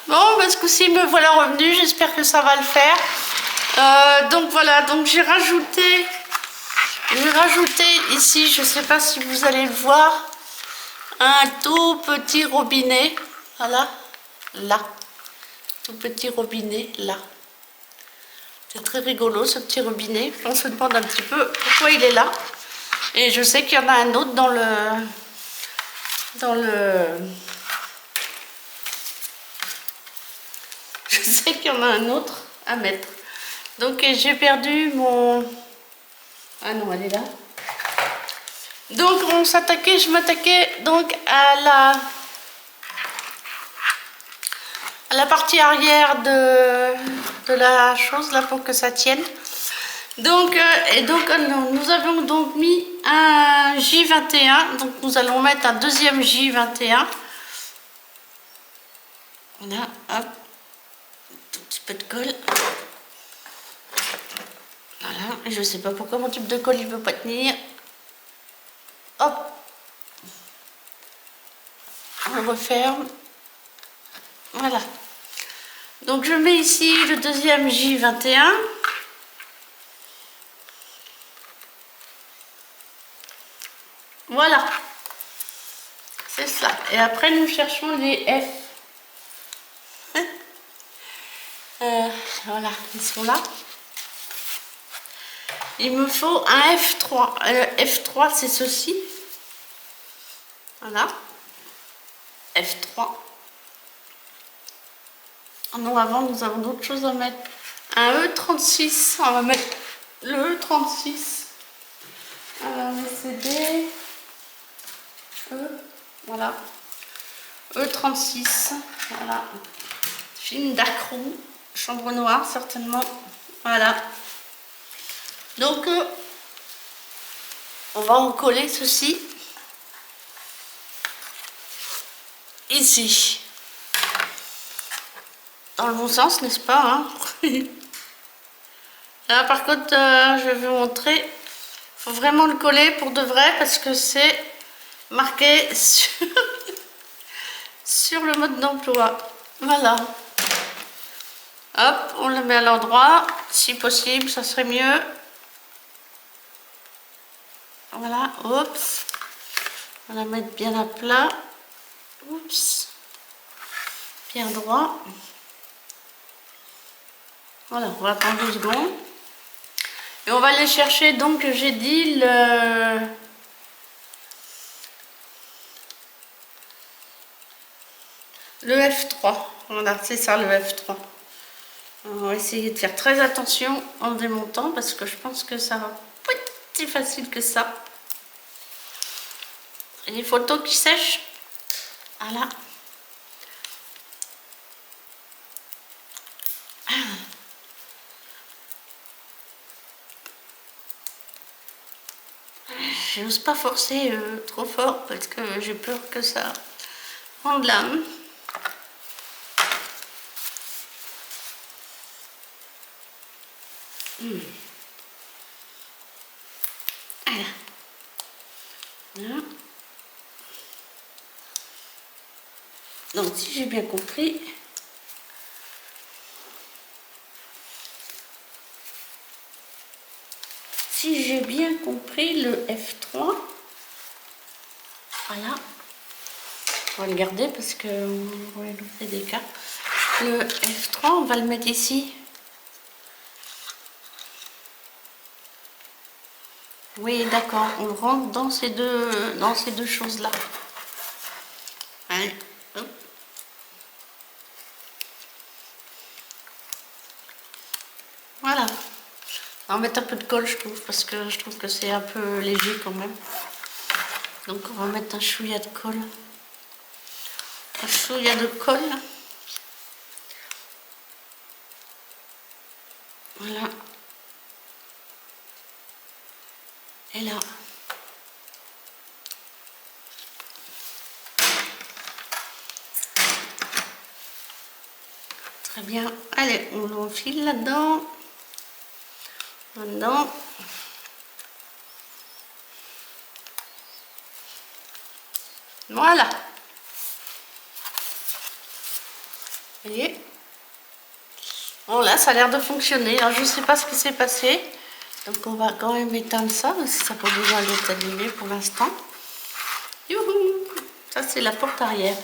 Bon, parce que si me voilà revenu, j'espère que ça va le faire. Donc voilà, donc j'ai rajouté ici, je sais pas si vous allez le voir, un tout petit robinet. Voilà, là, tout petit robinet, là. C'est très rigolo ce petit robinet. On se demande un petit peu pourquoi il est là. Et je sais qu'il y en a un autre dans le je sais qu'il y en a un autre à mettre. Donc j'ai perdu mon... Ah non, elle est là. Donc je m'attaquais donc à la partie arrière de la chose là pour que ça tienne. Donc, nous avons donc mis un J21, donc nous allons mettre un deuxième J21. Voilà, hop, un tout petit peu de colle. Voilà, et je sais pas pourquoi mon tube de colle il veut pas tenir. Hop, on referme. Voilà. Donc je mets ici le deuxième J21. Voilà. C'est ça. Et après nous cherchons les F. Voilà, ils sont là. Il me faut un F3. F3 c'est ceci. Voilà. F3. Non, avant nous avons d'autres choses à mettre. Un E36. On va mettre le E36. Alors CD. E. Voilà. E36. Voilà. Film d'accrou. Chambre noire certainement. Voilà. Donc on va en coller ceci ici. Dans le bon sens, n'est-ce pas, hein? Là par contre je vais vous montrer. Il faut vraiment le coller pour de vrai parce que c'est marqué sur le mode d'emploi. Voilà. Hop, on le met à l'endroit. Si possible, ça serait mieux. Voilà, oups. On va la mettre bien à plat. Oups. Bien droit. Voilà, on va attendre 2 secondes. Et on va aller chercher, donc j'ai dit le F3. Voilà, c'est ça le F3. On va essayer de faire très attention en démontant parce que je pense que ça va pas être si facile que ça. Et les photos qui sèchent. Voilà. Je n'ose pas forcer trop fort parce que j'ai peur que ça rende l'âme. Voilà. Voilà. Donc si j'ai bien compris, le F3, voilà, on va le garder parce que on va nous faire des cas. Le F3, on va le mettre ici. Oui, d'accord, on le rentre dans ces deux choses-là. Allez, hop. Voilà. On va mettre un peu de colle, je trouve, parce que je trouve que c'est un peu léger quand même. Donc on va mettre un chouïa de colle. Un chouïa de colle. Voilà. Et là. Très bien. Allez, on l'enfile là-dedans. Là-dedans. Voilà. Vous voyez? Bon, là, ça a l'air de fonctionner. Alors, je ne sais pas ce qui s'est passé. Donc, on va quand même éteindre ça, parce que ça n'a pas besoin d'être allumé pour l'instant. Youhou! Ça, c'est la porte arrière.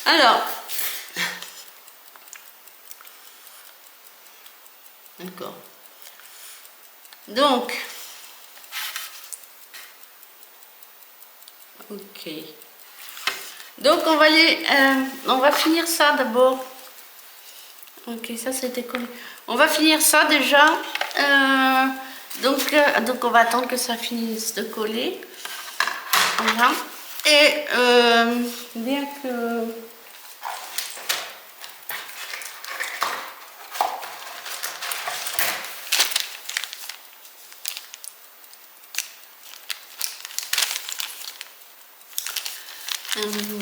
Alors, d'accord. Donc, ok. Donc, on va finir ça d'abord. Ok, ça c'était collé. On va finir ça déjà. Donc on va attendre que ça finisse de coller. Voilà. Et bien que...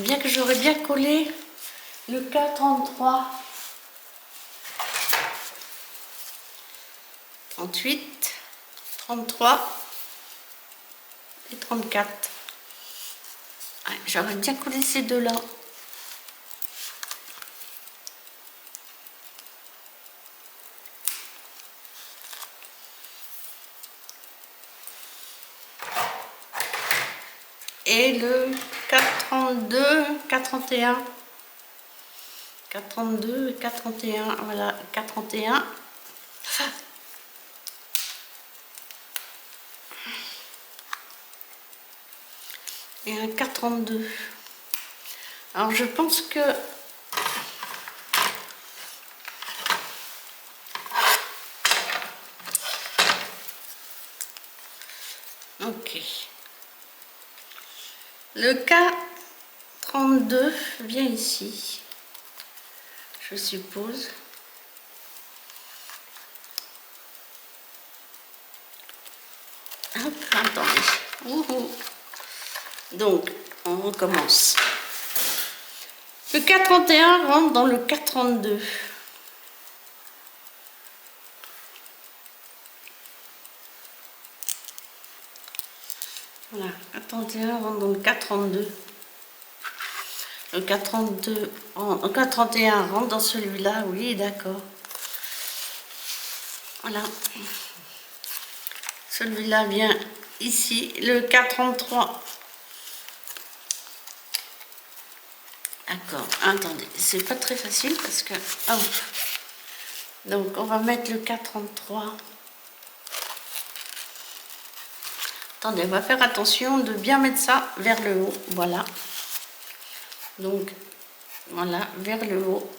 bien que j'aurais bien collé le K33, 38, 33 et 34. Ouais, j'aurais bien collé ces deux-là. Et le 432, 431. 432 et 431, voilà, 431. Et un 432. Alors je pense que... Ok. Le K32 vient ici, je suppose. Hop, attendez. Ouhou. Donc, on recommence. Le K31 rentre dans le K32. Voilà, K31 rentre dans le K32. Le K32, le K31 rentre dans celui-là, oui, d'accord. Voilà. Celui-là vient ici. Le K33. D'accord, attendez, c'est pas très facile parce que... Oh. Donc, on va mettre le K33. Attendez, on va faire attention de bien mettre ça vers le haut. Voilà. Donc, voilà, vers le haut.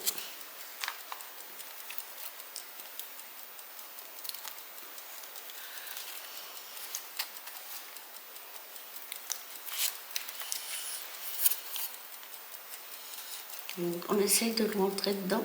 Donc, on essaye de rentrer dedans.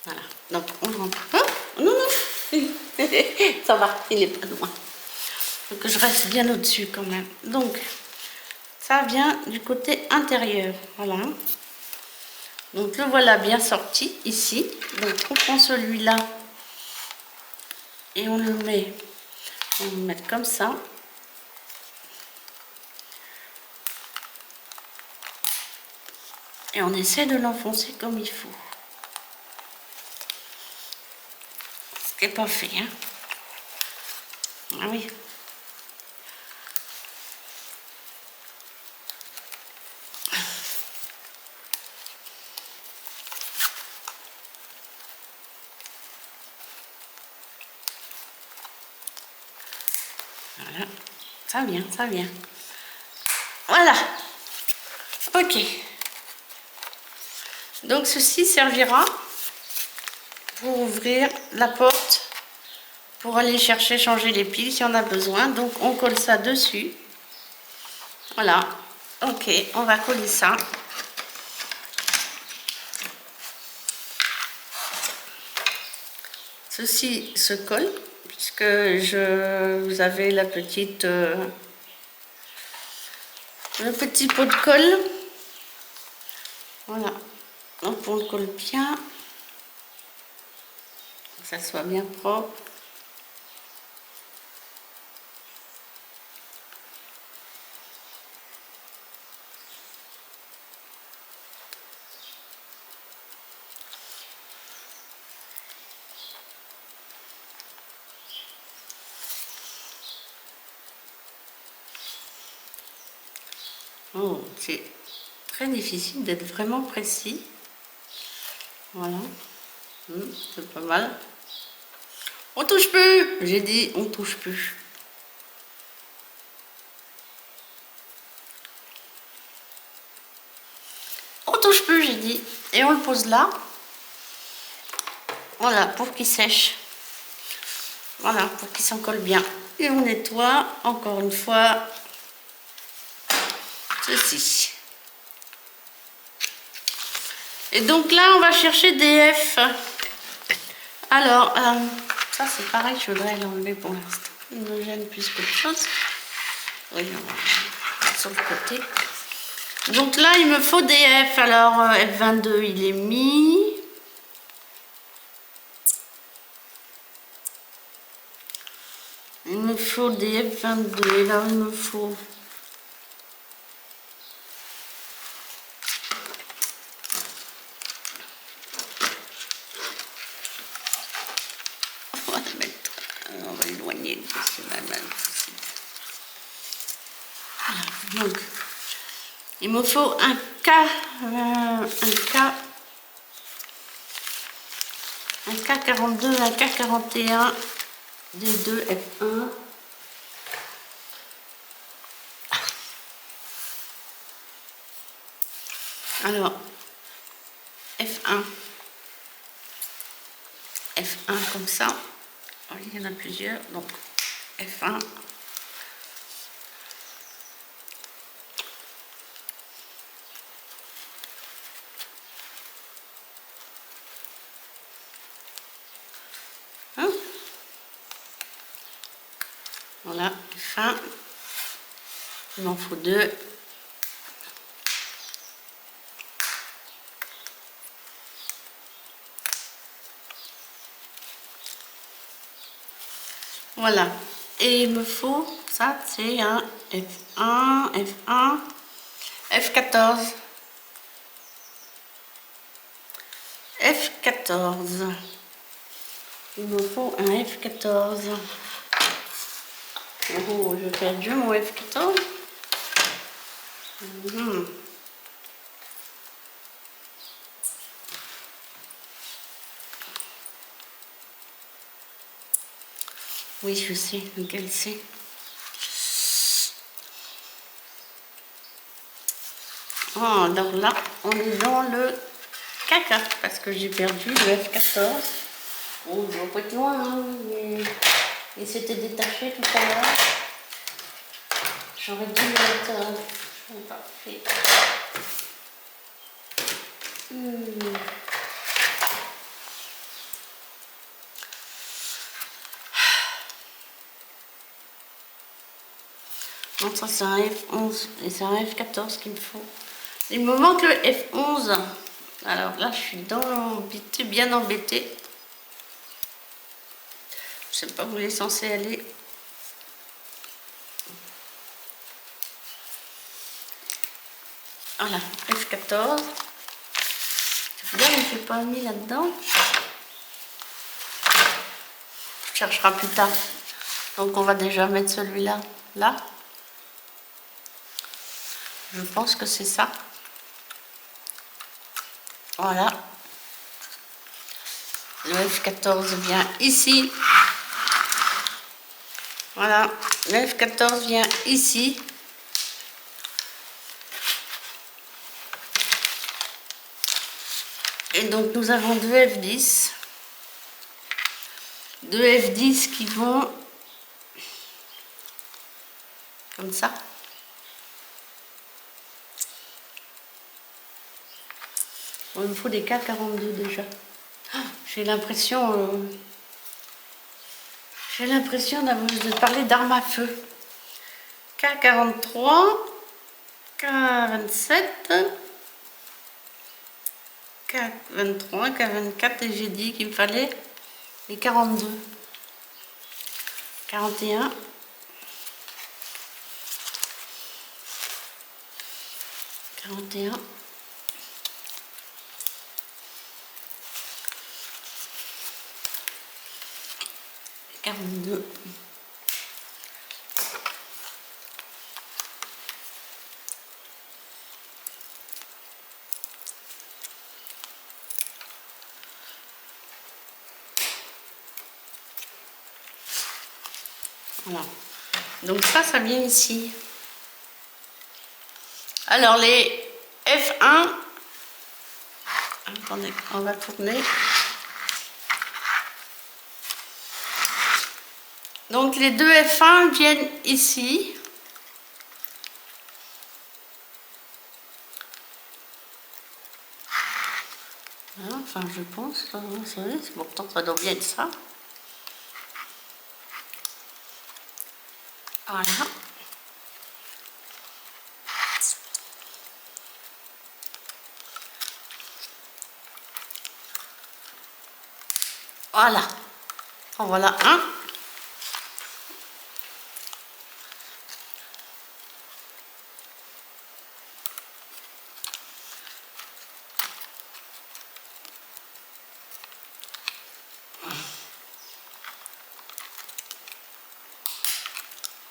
Voilà, donc on rentre. Hein? Non, non, ça va, il n'est pas loin. Faut que je reste bien au-dessus quand même. Donc, ça vient du côté intérieur, voilà. Donc le voilà bien sorti ici. Donc on prend celui-là et on le met, on va le mettre comme ça. Et on essaie de l'enfoncer comme il faut. Ce qui n'est pas fait, hein. Ah oui. Voilà, ça vient, ça vient. Voilà. Ok. Donc ceci servira pour ouvrir la porte, pour aller chercher, changer les piles si on a besoin. Donc on colle ça dessus. Voilà. Ok, on va coller ça. Ceci se colle puisque vous avez la petite le petit pot de colle. Voilà. Donc on le colle bien. Que ça soit bien propre. Oh, c'est très difficile d'être vraiment précis. Voilà. C'est pas mal. On touche plus. J'ai dit on touche plus. On touche plus, j'ai dit. Et on le pose là. Voilà, pour qu'il sèche. Voilà, pour qu'il s'en colle bien. Et on nettoie encore une fois ceci. Et donc là, on va chercher des F. Alors, ça c'est pareil, je voudrais l'enlever pour l'instant. Il me gêne plus qu'autre chose. Oui, on va mettre sur le côté. Donc là, il me faut des F. Alors, F22, il est mis. Il me faut des F22. Et là, il me faut... On va le mettre... On va l'éloigner de ce mal possible. Voilà, donc... Il me faut un K42, un K41, des deux F1. Alors, F1 comme ça. Il y en a plusieurs, donc F1. Voilà, F1. Il m'en faut deux. Voilà. Et il me faut, ça c'est un F1, F1, F14. F14. Il me faut un F14. Oh, je fais Dieu mon F14. Oui, je sais lequel c'est. Oh, alors là, on est dans le caca parce que j'ai perdu le F14. Bon, je vois pas de loin, hein, mais il s'était détaché tout à l'heure. J'aurais dû le mettre parfait. Donc ça c'est un F11 et c'est un F14 qu'il me faut. Il me manque le F11. Alors là je suis dans l'embêté, bien embêtée. Je sais pas où il est censé aller. Voilà, F14. Là, je ne suis pas mis là-dedans. On cherchera plus tard. Donc on va déjà mettre celui-là, là. Je pense que c'est ça. Voilà. Le F14 vient ici. Voilà. Le F14 vient ici. Et donc nous avons deux F10. Deux F10 qui vont comme ça. Bon, il me faut des K42 déjà. J'ai l'impression de parler d'armes à feu. K43. K27, K23, K24 et j'ai dit qu'il me fallait les 42. 41. 41. 42. Voilà. Donc ça vient ici. Alors les F1, attendez, on va tourner. Donc les deux F1 viennent ici. Enfin, je pense, pourtant ça doit bien être ça. Voilà. Voilà. En voilà un.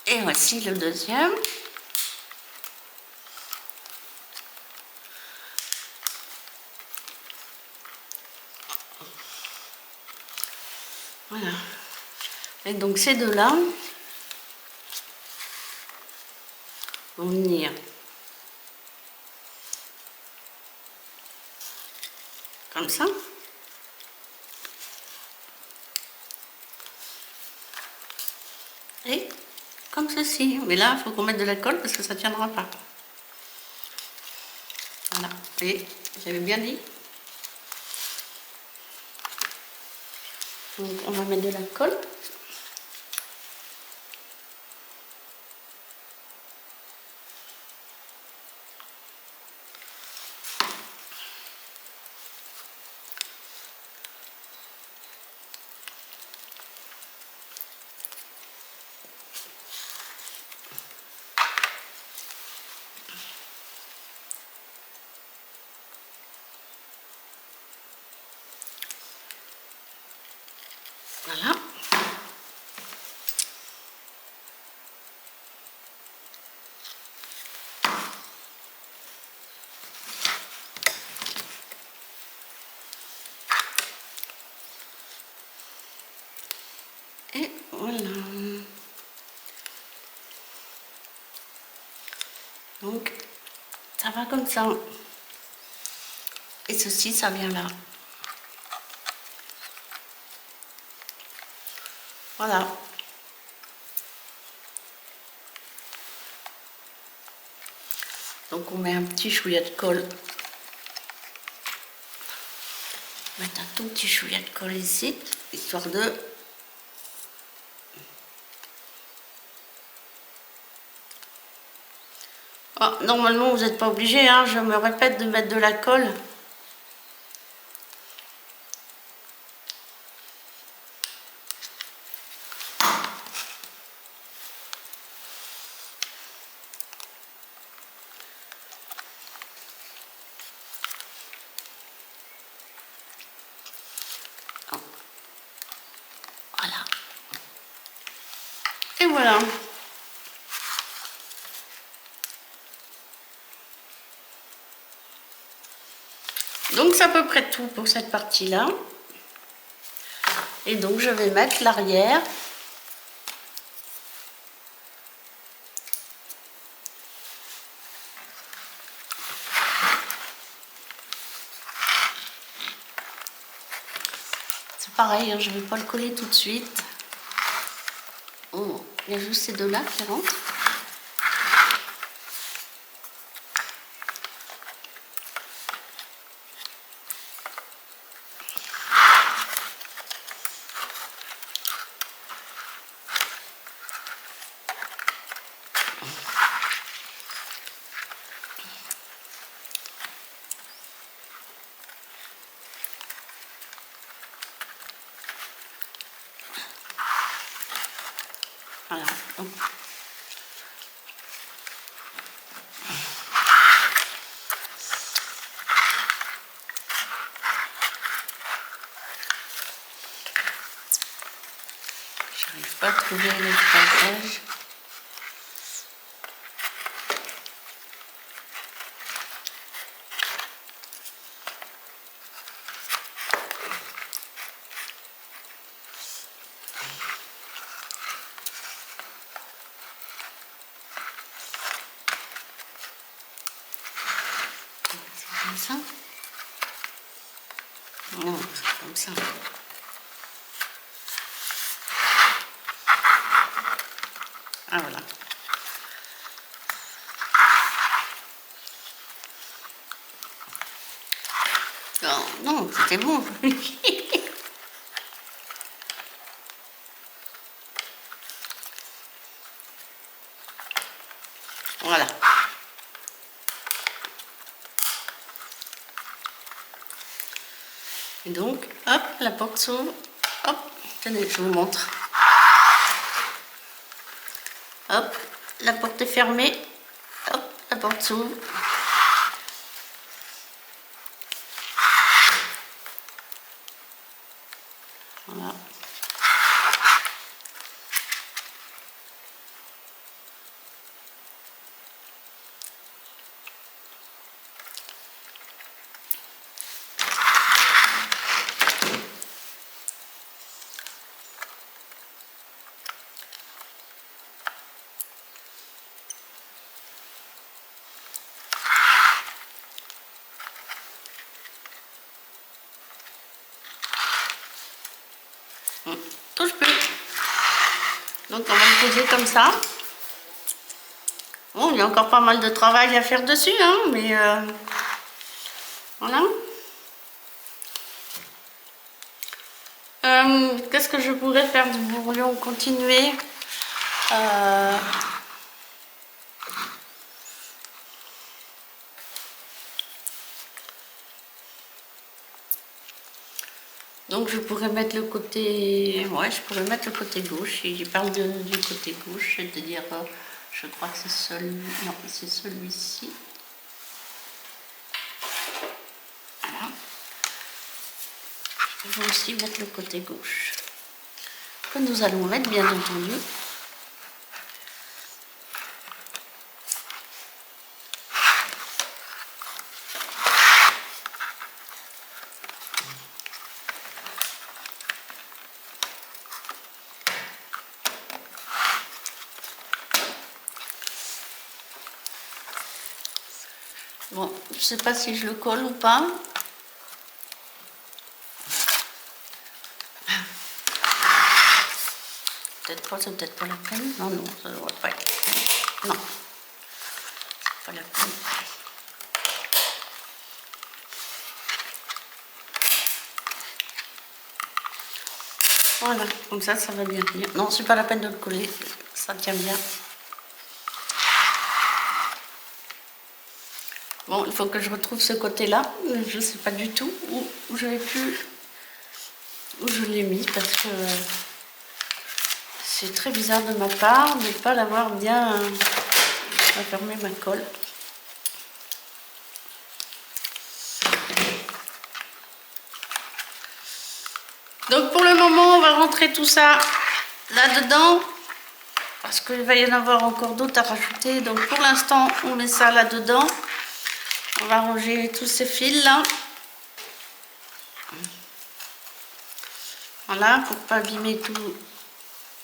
Et voici le deuxième. Voilà. Et donc ces deux-là vont venir comme ça. Et comme ceci. Mais là, il faut qu'on mette de la colle parce que ça ne tiendra pas. Voilà. Et j'avais bien dit. Donc on va mettre de la colle. Voilà. Et voilà. Donc, ça va comme ça. Et ceci, ça vient là. Voilà. Donc on met un petit chouïa de colle. On va mettre un tout petit chouïa de colle ici, histoire de... Oh, normalement vous n'êtes pas obligé, hein, je me répète de mettre de la colle. Voilà. Et voilà. Donc c'est à peu près tout pour cette partie-là. Et donc je vais mettre l'arrière. C'est pareil, hein, je ne vais pas le coller tout de suite. Oh, il y a juste ces deux-là qui rentrent. J'arrive pas à trouver le passage. C'est comme ça? Non, c'est comme ça. Ah voilà. Non, non, c'était bon. Voilà. Et donc, hop, la porte s'ouvre. Hop, tenez, je vous montre. Hop, la porte est fermée. Hop, la porte s'ouvre. Voilà. Touche plus. Donc on va le poser comme ça. Bon, il y a encore pas mal de travail à faire dessus, hein, mais voilà. Qu'est-ce que je pourrais faire du bourrion? Continuer. Donc je pourrais mettre le côté... Ouais, je pourrais mettre le côté gauche. Si je parle du côté gauche, c'est-à-dire, je crois que c'est celui... Non, c'est celui-ci. Voilà. Je vais aussi mettre le côté gauche. Que nous allons mettre, bien entendu. Bon, je sais pas si je le colle ou pas. Peut-être pas, c'est peut-être pas la peine. Non, non, ça ne devrait pas être. Non, c'est pas la peine. Voilà, comme ça va bien tenir. Non, c'est pas la peine de le coller, ça tient bien. Bon, il faut que je retrouve ce côté-là. Je ne sais pas du tout où je l'ai mis parce que c'est très bizarre de ma part de ne pas l'avoir bien fermé ma colle. Donc pour le moment, on va rentrer tout ça là-dedans parce qu'il va y en avoir encore d'autres à rajouter. Donc pour l'instant, on met ça là-dedans. On va ranger tous ces fils là. Voilà, pour pas abîmer tout.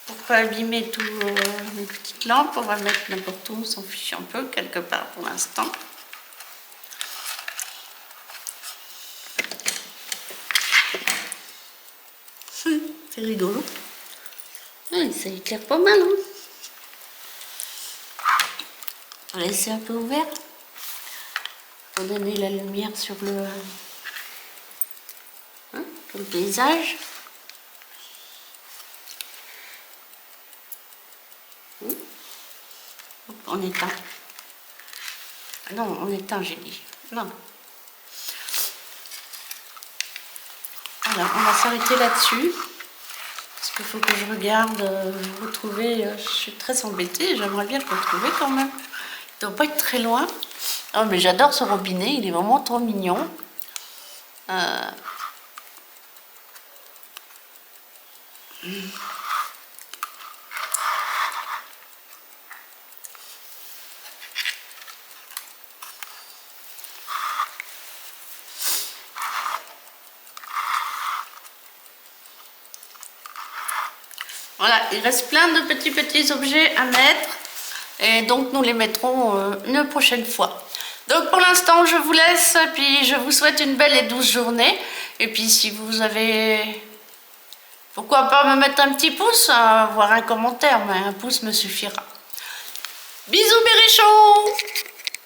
Pour pas abîmer tout les petites lampes, on va mettre n'importe où, on s'en fiche un peu quelque part pour l'instant. C'est rigolo. Oui, ça éclaire pas mal. Hein. On va laisser un peu ouvert pour donner la lumière sur le paysage. On éteint. Ah non, on éteint, j'ai dit. Non. Alors, on va s'arrêter là-dessus. Parce qu'il faut que je regarde, retrouver. Je suis très embêtée, j'aimerais bien le retrouver quand même. Il ne doit pas être très loin. Oh, mais j'adore ce robinet, il est vraiment trop mignon. Voilà, il reste plein de petits objets à mettre. Et donc nous les mettrons une prochaine fois. Donc pour l'instant je vous laisse, puis je vous souhaite une belle et douce journée. Et puis si vous avez... Pourquoi pas me mettre un petit pouce, voire un commentaire, mais un pouce me suffira. Bisous Berrichon!